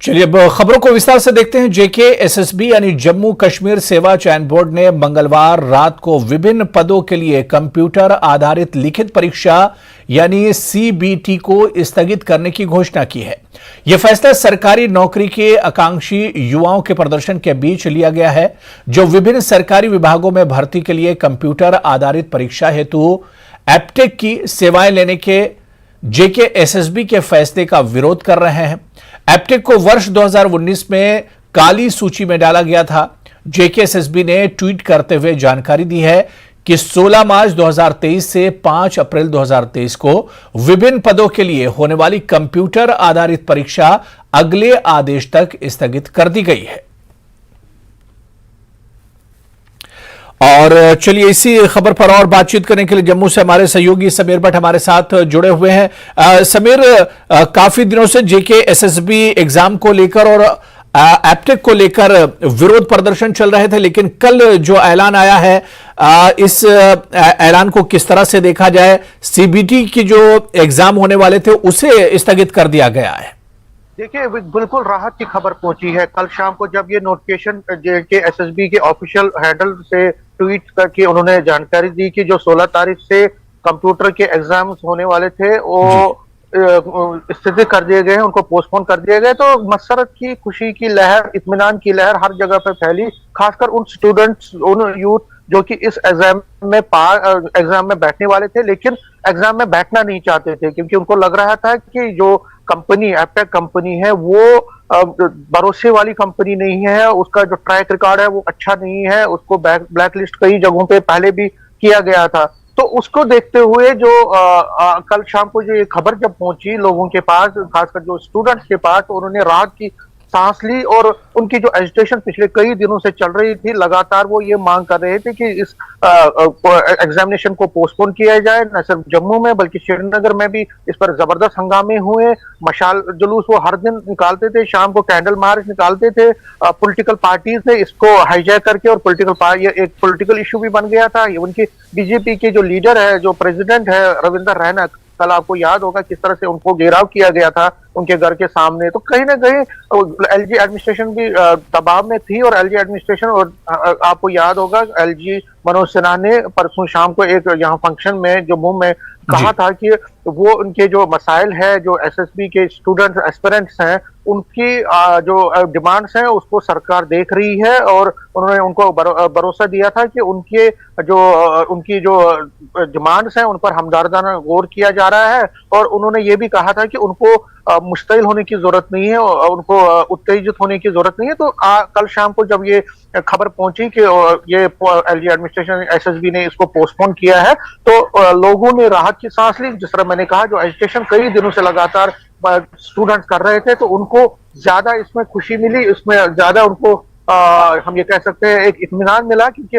चलिए अब खबरों को विस्तार से देखते हैं। जेके एसएसबी यानी जम्मू कश्मीर सेवा चयन बोर्ड ने मंगलवार रात को विभिन्न पदों के लिए कंप्यूटर आधारित लिखित परीक्षा यानी सीबीटी को स्थगित करने की घोषणा की है। यह फैसला सरकारी नौकरी के आकांक्षी युवाओं के प्रदर्शन के बीच लिया गया है, जो विभिन्न सरकारी विभागों में भर्ती के लिए कंप्यूटर आधारित परीक्षा हेतु एप्टेक की सेवाएं लेने के जेके एसएसबी के फैसले का विरोध कर रहे हैं। एप्टेक को वर्ष 2019 में काली सूची में डाला गया था। जेके एसएसबी ने ट्वीट करते हुए जानकारी दी है कि 16 मार्च 2023 से 5 अप्रैल 2023 को विभिन्न पदों के लिए होने वाली कंप्यूटर आधारित परीक्षा अगले आदेश तक स्थगित कर दी गई है। और चलिए इसी खबर पर और बातचीत करने के लिए जम्मू से हमारे सहयोगी समीर भट्ट हमारे साथ जुड़े हुए हैं। समीर, काफी दिनों से जेके एसएसबी एग्जाम को लेकर और एप्टेक को लेकर विरोध प्रदर्शन चल रहे थे, लेकिन कल जो ऐलान आया है, इस ऐलान को किस तरह से देखा जाए? सीबीटी की जो एग्जाम होने वाले थे उसे स्थगित कर दिया गया है। देखिए, बिल्कुल राहत की खबर पहुंची है। कल शाम को जब ये नोटिफिकेशन जेके एसएसबी के ऑफिशियल हैंडल से ट्वीट करके उन्होंने जानकारी दी कि जो 16 तारीख से कंप्यूटर के एग्जाम्स होने वाले थे वो स्थिति कर दिए गए हैं, उनको पोस्टपोन कर दिए गए, तो मसरत की, खुशी की लहर, इत्मीनान की लहर हर जगह पे फैली। खासकर उन स्टूडेंट्स, उन यूथ जो कि इस एग्जाम में बैठने वाले थे लेकिन एग्जाम में बैठना नहीं चाहते थे, क्योंकि उनको लग रहा था कि जो कंपनी एप्टेक कंपनी है वो भरोसे वाली कंपनी नहीं है, उसका जो ट्रैक रिकॉर्ड है वो अच्छा नहीं है, उसको ब्लैक लिस्ट कई जगहों पे पहले भी किया गया था। तो उसको देखते हुए जो कल शाम को जो ये खबर जब पहुंची लोगों के पास, खासकर जो स्टूडेंट्स के पास, तो उन्होंने राहत की सांस ली और उनकी जो एजिटेशन पिछले कई दिनों से चल रही थी, लगातार वो ये मांग कर रहे थे कि इस एग्जामिनेशन को पोस्टपोन किया जाए। न सिर्फ जम्मू में बल्कि श्रीनगर में भी इस पर जबरदस्त हंगामे हुए। मशाल जुलूस वो हर दिन निकालते थे, शाम को कैंडल मार्च निकालते थे। पॉलिटिकल पार्टीज ने इसको हाईजैक करके और ये एक पॉलिटिकल इशू भी बन गया था। ये उनकी बीजेपी के जो लीडर है, जो प्रेसिडेंट है रविंदर रैना, कल आपको याद होगा किस तरह से उनको घेराव किया गया था उनके घर के सामने। तो कहीं ना कहीं एलजी एडमिनिस्ट्रेशन भी दबाव में थी और एलजी एडमिनिस्ट्रेशन, और आपको याद होगा एलजी मनोज सिन्हा ने परसों शाम को एक यहाँ फंक्शन में जम्मू में कहा था कि वो उनके जो मसाइल है, जो एसएसबी के स्टूडेंट्स एस्पिरेंट्स हैं, उनकी जो डिमांड्स हैं उसको सरकार देख रही है, और उन्होंने उनको भरोसा दिया था कि उनकी जो डिमांड्स हैं उन पर हमदर्दाना गौर किया जा रहा है। और उन्होंने ये भी कहा था कि उनको मुश्तिल होने की जरूरत नहीं है, उनको उत्तेजित होने की जरूरत नहीं है। तो कल शाम को जब ये खबर पहुंची कि ये एलजी एडमिनिस्ट्रेशन एसएसबी ने इसको पोस्टपोन किया है, तो लोगों ने राहत की सांस ली। जिस तरह मैंने कहा, जो एजुकेशन कई दिनों से लगातार स्टूडेंट्स कर रहे थे, तो उनको ज्यादा इसमें खुशी मिली, इसमें ज्यादा उनको हम ये कह सकते हैं एक इत्मीनान मिला, क्योंकि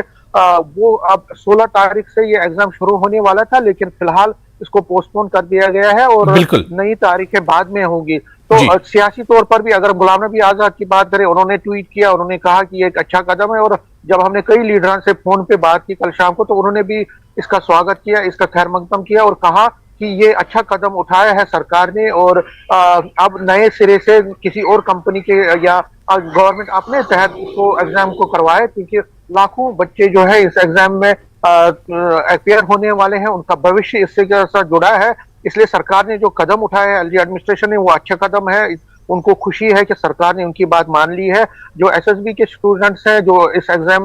वो अब 16 तारीख से ये एग्जाम शुरू होने वाला था, लेकिन फिलहाल इसको पोस्टपोन कर दिया गया है और नई तारीखें बाद में होंगी। तो सियासी तौर पर भी अगर गुलाम नबी आजाद की बात करें, उन्होंने ट्वीट किया, उन्होंने कहा कि ये एक अच्छा कदम है, और जब हमने कई लीडरों से फोन पे बात की कल शाम को, तो उन्होंने भी इसका स्वागत किया, इसका खैर मकदम किया और कहा कि ये अच्छा कदम उठाया है सरकार ने, और अब नए सिरे से किसी और कंपनी के या गवर्नमेंट अपने तहत इसको एग्जाम को करवाए, क्योंकि लाखों बच्चे जो है इस एग्जाम में अपियर होने वाले हैं, उनका भविष्य इससे साथ जुड़ा है। इसलिए सरकार ने जो कदम उठाया है, एलजी एडमिनिस्ट्रेशन ने, वो अच्छा कदम है। उनको खुशी है कि सरकार ने उनकी बात मान ली है। जो एसएसबी के स्टूडेंट्स हैं जो इस एग्जाम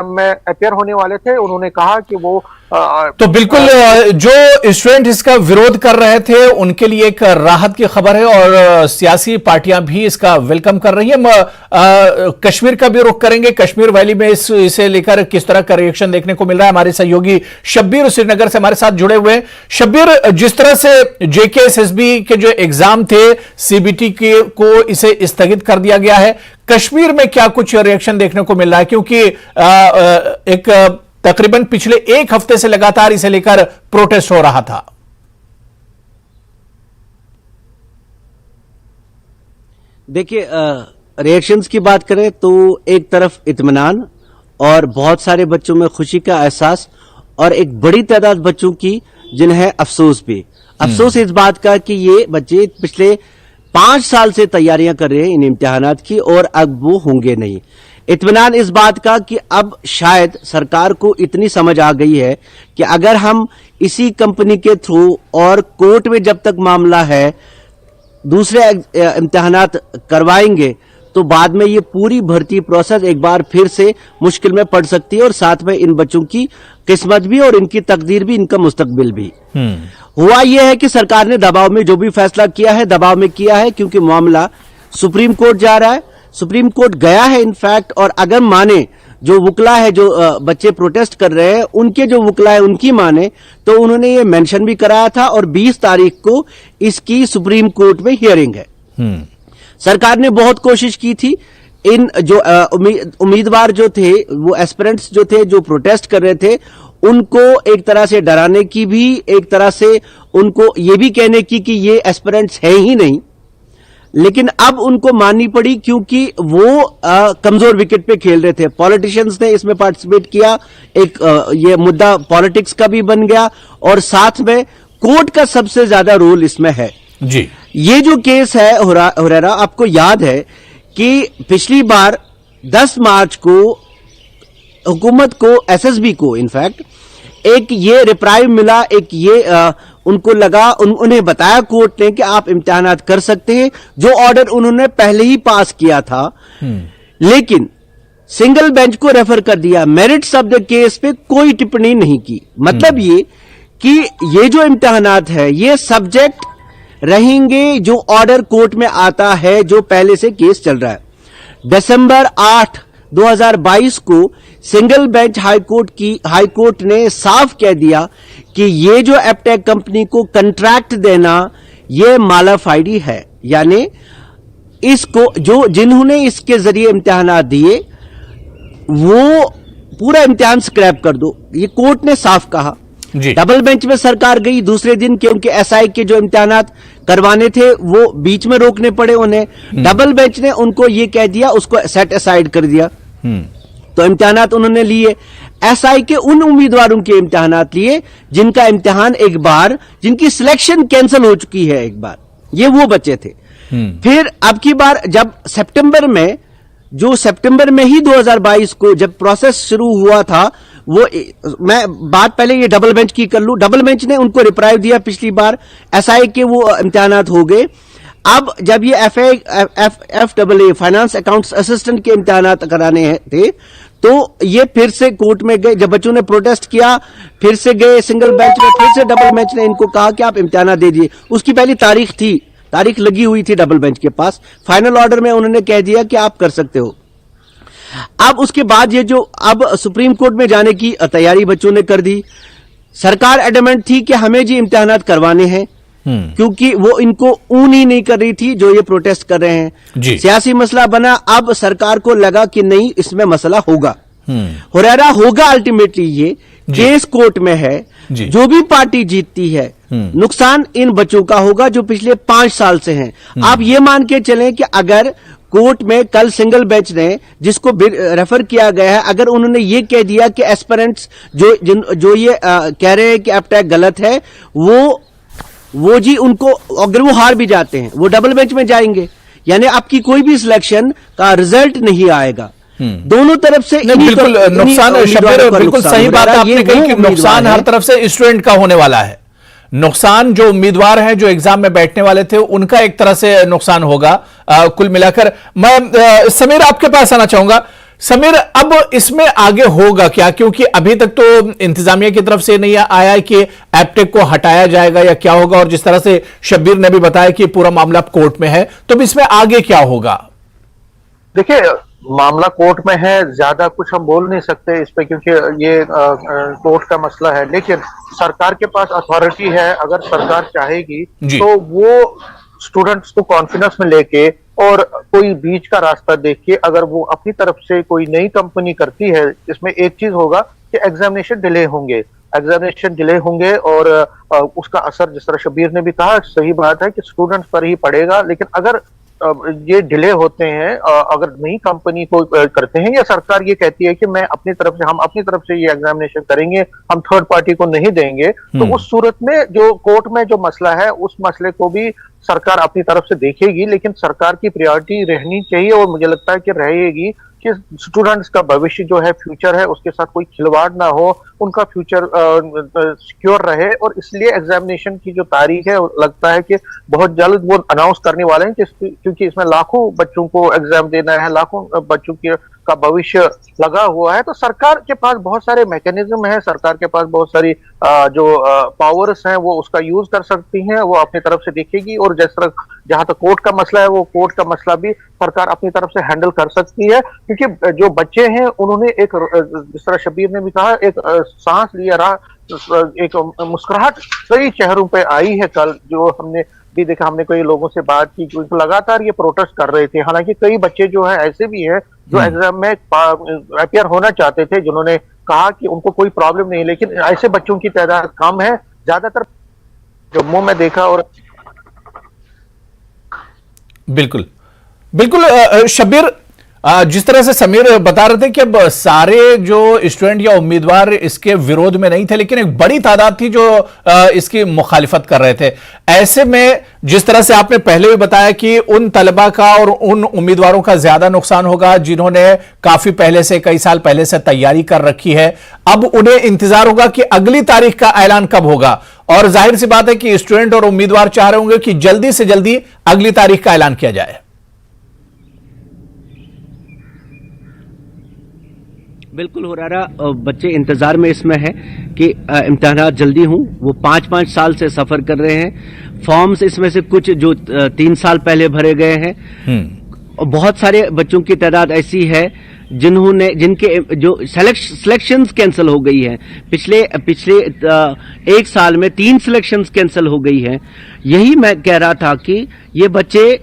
में अपियर होने वाले थे, उन्होंने कहा कि वो तो बिल्कुल जो स्टूडेंट इसका विरोध कर रहे थे उनके लिए एक राहत की खबर है, और सियासी पार्टियां भी इसका वेलकम कर रही है। कश्मीर का भी रुख करेंगे। कश्मीर वैली में इसे लेकर किस तरह का रिएक्शन देखने को मिल रहा है? हमारे सहयोगी शब्बीर श्रीनगर से हमारे साथ जुड़े हुए हैं। शब्बीर, जिस तरह से जेके एसएसबी के जो एग्जाम थे सीबीटी के को इसे स्थगित कर दिया गया है, कश्मीर में क्या कुछ रिएक्शन देखने को मिल रहा है? क्योंकि एक तकरीबन पिछले एक हफ्ते से लगातार इसे लेकर प्रोटेस्ट हो रहा था। देखिए, रिएक्शंस की बात करें तो एक तरफ इत्मीनान और बहुत सारे बच्चों में खुशी का एहसास, और एक बड़ी तादाद बच्चों की जिन्हें अफसोस भी। अफसोस इस बात का कि ये बच्चे पिछले 5 साल से तैयारियां कर रहे हैं इन इम्तिहानात की, और अब वो होंगे नहीं। इत्मीनान इस बात का कि अब शायद सरकार को इतनी समझ आ गई है कि अगर हम इसी कंपनी के थ्रू और कोर्ट में जब तक मामला है दूसरे इम्तिहानात करवाएंगे तो बाद में ये पूरी भर्ती प्रोसेस एक बार फिर से मुश्किल में पड़ सकती है, और साथ में इन बच्चों की किस्मत भी और इनकी तकदीर भी, इनका मुस्तकबिल भी। हुआ यह है कि सरकार ने दबाव में जो भी फैसला किया है दबाव में किया है, क्योंकि मामला सुप्रीम कोर्ट जा रहा है, सुप्रीम कोर्ट गया है इनफैक्ट। और अगर माने जो वुकला है, जो बच्चे प्रोटेस्ट कर रहे हैं उनके जो वुकला है उनकी माने, तो उन्होंने ये मेंशन भी कराया था, और 20 तारीख को इसकी सुप्रीम कोर्ट में हियरिंग है। सरकार ने बहुत कोशिश की थी इन जो उम्मीदवार जो थे, वो एस्पिरेंट्स जो थे, जो प्रोटेस्ट कर रहे थे, उनको एक तरह से डराने की भी, एक तरह से उनको ये भी कहने की कि ये एस्पिरेंट्स है ही नहीं। लेकिन अब उनको माननी पड़ी क्योंकि वो कमजोर विकेट पे खेल रहे थे। पॉलिटिशियंस ने इसमें पार्टिसिपेट किया, एक ये मुद्दा पॉलिटिक्स का भी बन गया, और साथ में कोर्ट का सबसे ज्यादा रोल इसमें है जी। ये जो केस है हुरैरा, आपको याद है कि पिछली बार 10 मार्च को हुकूमत को, एसएसबी को इनफैक्ट एक ये रिप्राइव मिला, एक ये उनको लगा, उन्हें बताया कोर्ट ने कि आप इम्तिहानात कर सकते हैं, जो ऑर्डर उन्होंने पहले ही पास किया था। लेकिन सिंगल बेंच को रेफर कर दिया, मेरिट्स ऑफ द केस पे कोई टिप्पणी नहीं की। मतलब ये कि ये जो इम्तिहानात है ये सब्जेक्ट रहेंगे जो ऑर्डर कोर्ट में आता है, जो पहले से केस चल रहा है। दिसंबर 8, 2022 को सिंगल बेंच हाईकोर्ट ने साफ कह दिया कि ये जो एप्टेक कंपनी को कंट्रैक्ट देना ये मालाफाइडी है, यानी इसको जिन्होंने इसके जरिए इम्तिहानात दिए वो पूरा इम्तिहान स्क्रैप कर दो, ये कोर्ट ने साफ कहा। डबल बेंच में सरकार गई दूसरे दिन, क्योंकि एसआई के जो इम्तिहानात करवाने थे वो बीच में रोकने पड़े उन्हें। डबल बेंच ने उनको ये कह दिया, उसको सेट असाइड कर दिया। तो इम्तिहानात उन्होंने लिए, एसआई के उन उम्मीदवारों के इम्तिहानात लिए जिनका इम्तिहान एक बार, जिनकी सिलेक्शन कैंसिल हो चुकी है एक बार, ये वो बच्चे थे। फिर अब की बार जब सितंबर में ही 2022 को जब प्रोसेस शुरू हुआ था, वो मैं बात पहले ये डबल बेंच की कर लूं, डबल बेंच ने उनको रिप्राइव दिया पिछली बार, एसआई के वो इम्तिहानात हो गए। अब जब ये एफएए फाइनेंस अकाउंट्स असिस्टेंट के इम्तिहानात कराने थे, तो ये फिर से कोर्ट में गए, जब बच्चों ने प्रोटेस्ट किया फिर से गए सिंगल बेंच में, फिर से डबल बेंच ने इनको कहा कि आप इम्तिहानात दे दिए। उसकी पहली तारीख लगी हुई थी डबल बेंच के पास, फाइनल ऑर्डर में उन्होंने कह दिया कि आप कर सकते हो। अब उसके बाद ये जो अब सुप्रीम कोर्ट में जाने की तैयारी बच्चों ने कर दी। सरकार एडमेंट थी कि हमें जी इम्तिहानात करवाने हैं, क्योंकि वो इनको ऊन ही नहीं कर रही थी जो ये प्रोटेस्ट कर रहे हैं। सियासी मसला बना, अब सरकार को लगा कि नहीं इसमें मसला होगा, हुरैरा होगा। अल्टीमेटली ये केस कोर्ट में है, जो भी पार्टी जीतती है नुकसान इन बच्चों का होगा जो पिछले 5 साल से हैं। आप ये मान के चलें कि अगर कोर्ट में कल सिंगल बेंच ने जिसको रेफर किया गया है, अगर उन्होंने ये कह दिया कि एस्पिरेंट्स जो ये कह रहे हैं कि एप्टेक गलत है, वो जी उनको, अगर वो हार भी जाते हैं वो डबल बेंच में जाएंगे, यानी आपकी कोई भी सिलेक्शन का रिजल्ट नहीं आएगा। दोनों तरफ से बिल्कुल नुकसान, शब्बीर बिल्कुल सही बात आपने कही कि नुकसान हर तरफ से स्टूडेंट का होने वाला है। नुकसान जो उम्मीदवार हैं जो एग्जाम में बैठने वाले थे उनका एक तरह से नुकसान होगा। कुल मिलाकर मैं समीर आपके पास आना चाहूंगा। समीर, अब इसमें आगे होगा क्या, क्योंकि अभी तक तो इंतजामिया की तरफ से नहीं आया है कि एप्टेक को हटाया जाएगा या क्या होगा, और जिस तरह से शब्बीर ने भी बताया कि पूरा मामला कोर्ट में है, तो इसमें आगे क्या होगा? देखिए, मामला कोर्ट में है, ज्यादा कुछ हम बोल नहीं सकते इस पे, क्योंकि ये कोर्ट का मसला है। लेकिन सरकार के पास अथॉरिटी है, अगर सरकार चाहेगी तो वो स्टूडेंट्स को कॉन्फिडेंस में लेके और कोई बीच का रास्ता देख के अगर वो अपनी तरफ से कोई नई कंपनी करती है, इसमें एक चीज होगा कि एग्जामिनेशन डिले होंगे और उसका असर, जिस तरह शब्बीर ने भी कहा, सही बात है कि स्टूडेंट्स पर ही पड़ेगा। लेकिन अगर ये डिले होते हैं, अगर नई कंपनी को करते हैं या सरकार ये कहती है कि मैं अपनी तरफ से, हम अपनी तरफ से ये एग्जामिनेशन करेंगे, हम थर्ड पार्टी को नहीं देंगे, तो उस सूरत में जो कोर्ट में जो मसला है उस मसले को भी सरकार अपनी तरफ से देखेगी, लेकिन सरकार की प्रायोरिटी रहनी चाहिए और मुझे लगता है कि रहेगी कि स्टूडेंट्स का भविष्य जो है, फ्यूचर है, उसके साथ कोई खिलवाड़ ना हो, उनका फ्यूचर सिक्योर रहे। और इसलिए एग्जामिनेशन की जो तारीख है लगता है कि बहुत जल्द वो अनाउंस करने वाले हैं, क्योंकि इसमें लाखों बच्चों को एग्जाम देना है, लाखों बच्चों का भविष्य लगा हुआ है। तो सरकार के पास बहुत सारे मैकेनिज्म है, सरकार के पास बहुत सारी जो पावर्स हैं वो उसका यूज कर सकती हैं, वो अपनी तरफ से देखेगी। और जिस तरह जहां तक कोर्ट का मसला है, वो कोर्ट का मसला भी सरकार अपनी तरफ से हैंडल कर सकती है, क्योंकि जो बच्चे हैं उन्होंने एक, जिस तरह शब्बीर ने भी कहा, एक सांस लिया रहा, एक मुस्कुराहट कई चेहरों पे आई है कल, जो हमने भी देखा। हमने कई लोगों से बात की जो लगातार ये प्रोटेस्ट कर रहे थे। हालांकि कई बच्चे जो है ऐसे भी हैं जो एग्जाम में अपियर होना चाहते थे, जिन्होंने कहा कि उनको कोई प्रॉब्लम नहीं, लेकिन ऐसे बच्चों की तादाद कम है। ज्यादातर जम्मू में देखा। और बिल्कुल बिल्कुल शब्बीर, जिस तरह से समीर बता रहे थे कि अब सारे जो स्टूडेंट या उम्मीदवार इसके विरोध में नहीं थे, लेकिन एक बड़ी तादाद थी जो इसकी मुखालिफत कर रहे थे। ऐसे में जिस तरह से आपने पहले भी बताया कि उन तलबा का और उन उम्मीदवारों का ज्यादा नुकसान होगा जिन्होंने काफी पहले से, कई साल पहले से तैयारी कर रखी है। अब उन्हें इंतजार होगा कि अगली तारीख का ऐलान कब होगा, और जाहिर सी बात है कि स्टूडेंट और उम्मीदवार चाह रहे होंगे कि जल्दी से जल्दी अगली तारीख का ऐलान किया जाए। बिल्कुल हो रहा, बच्चे इंतजार में इसमें है कि इम्तिहानात जल्दी हों। वो 5-5 साल से सफर कर रहे हैं। फॉर्म्स इसमें से कुछ जो 3 साल पहले भरे गए हैं, और बहुत सारे बच्चों की तादाद ऐसी है जिनके जो सिलेक्शंस कैंसिल हो गई हैं। पिछले 1 साल में 3 सिलेक्शंस कैंसिल हो गई हैं। यही मैं कह रहा था कि ये बच्चे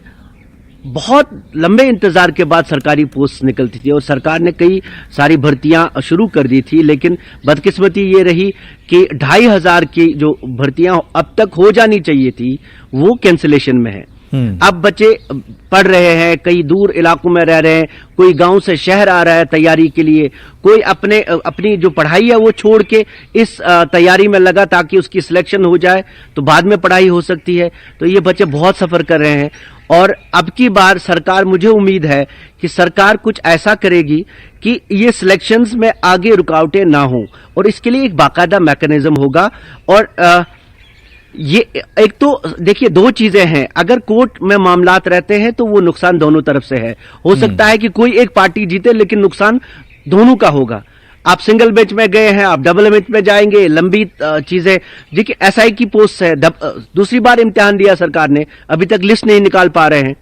बहुत लंबे इंतजार के बाद सरकारी पोस्ट निकलती थी, और सरकार ने कई सारी भर्तियां शुरू कर दी थी, लेकिन बदकिस्मती ये रही कि 2500 की जो भर्तियां अब तक हो जानी चाहिए थी वो कैंसिलेशन में है। अब बच्चे पढ़ रहे हैं, कई दूर इलाकों में रह रहे हैं, कोई गांव से शहर आ रहा है तैयारी के लिए, कोई अपनी जो पढ़ाई है वो छोड़ के इस तैयारी में लगा ताकि उसकी सिलेक्शन हो जाए तो बाद में पढ़ाई हो सकती है। तो ये बच्चे बहुत सफर कर रहे हैं, और अब की बार सरकार, मुझे उम्मीद है कि सरकार कुछ ऐसा करेगी कि ये सिलेक्शंस में आगे रुकावटें ना हो, और इसके लिए एक बाकायदा मैकेनिज्म होगा। और ये एक तो देखिए, 2 चीजें हैं। अगर कोर्ट में मामलात रहते हैं तो वो नुकसान दोनों तरफ से है। हो सकता है कि कोई एक पार्टी जीते, लेकिन नुकसान दोनों का होगा। आप सिंगल बेंच में गए हैं, आप डबल बेंच में जाएंगे, लंबी चीजें। देखिए, एसआई की पोस्ट है, दूसरी बार इम्तिहान दिया सरकार ने, अभी तक लिस्ट नहीं निकाल पा रहे हैं।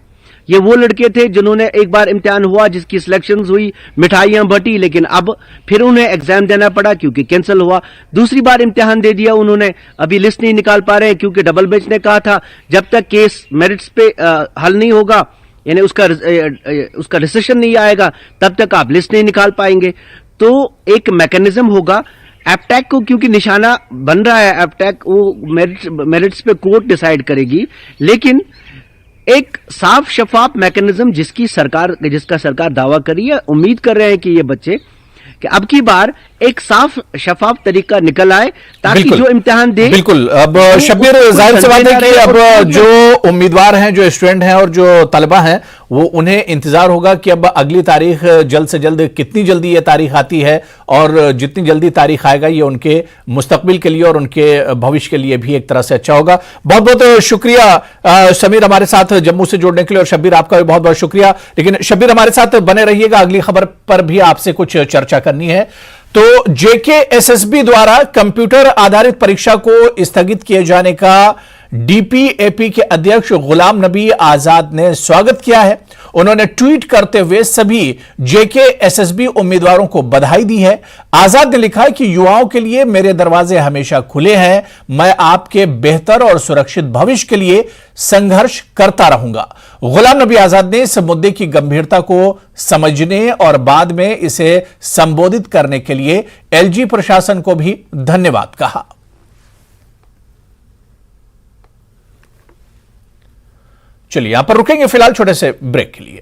ये वो लड़के थे जिन्होंने एक बार इम्तिहान हुआ, जिसकी सिलेक्शन हुई, मिठाइयां बटी, लेकिन अब फिर उन्हें एग्जाम देना पड़ा क्योंकि कैंसिल हुआ। दूसरी बार इम्तिहान दे दिया उन्होंने, अभी लिस्ट नहीं निकाल पा रहे हैं क्योंकि डबल बेंच ने कहा था जब तक केस मेरिट्स पे हल नहीं होगा, यानी उसका डिसीजन नहीं आएगा, तब तक आप लिस्ट नहीं निकाल पाएंगे। तो एक मैकेनिज्म होगा एपटैक को, क्योंकि निशाना बन रहा है एपटैक, वो मेरिट्स पे कोर्ट डिसाइड करेगी, लेकिन एक साफ शफाफ मैकेनिज्म जिसका सरकार दावा करी है। उम्मीद कर रहे हैं कि ये बच्चे कि अब की बार एक साफ शफाफ तरीका निकल आए ताकि जो इम्तिहान दे। बिल्कुल। अब शब्बीर, जाहिर सी बात है कि अब जो उम्मीदवार हैं, जो स्टूडेंट हैं और जो तलबा हैं, वो उन्हें इंतजार होगा कि अब अगली तारीख जल्द से जल्द, कितनी जल्दी ये तारीख आती है, और जितनी जल्दी तारीख आएगा ये उनके मुस्तकबिल के लिए और उनके भविष्य के लिए भी एक तरह से अच्छा होगा। बहुत बहुत शुक्रिया समीर, हमारे साथ जम्मू से जुड़ने के लिए, और शब्बीर आपका भी बहुत बहुत शुक्रिया। लेकिन शब्बीर, हमारे साथ बने रहिएगा, अगली खबर पर भी आपसे कुछ चर्चा करनी है। तो जेकेएसएसबी द्वारा कंप्यूटर आधारित परीक्षा को स्थगित किए जाने का डीपीएपी के अध्यक्ष गुलाम नबी आजाद ने स्वागत किया है। उन्होंने ट्वीट करते हुए सभी जेकेएसएसबी उम्मीदवारों को बधाई दी है। आजाद ने लिखा है कि युवाओं के लिए मेरे दरवाजे हमेशा खुले हैं, मैं आपके बेहतर और सुरक्षित भविष्य के लिए संघर्ष करता रहूंगा। गुलाम नबी आजाद ने इस मुद्दे की गंभीरता को समझने और बाद में इसे संबोधित करने के लिए एलजी प्रशासन को भी धन्यवाद कहा। चलिए यहां पर रुकेंगे फिलहाल छोटे से ब्रेक के लिए।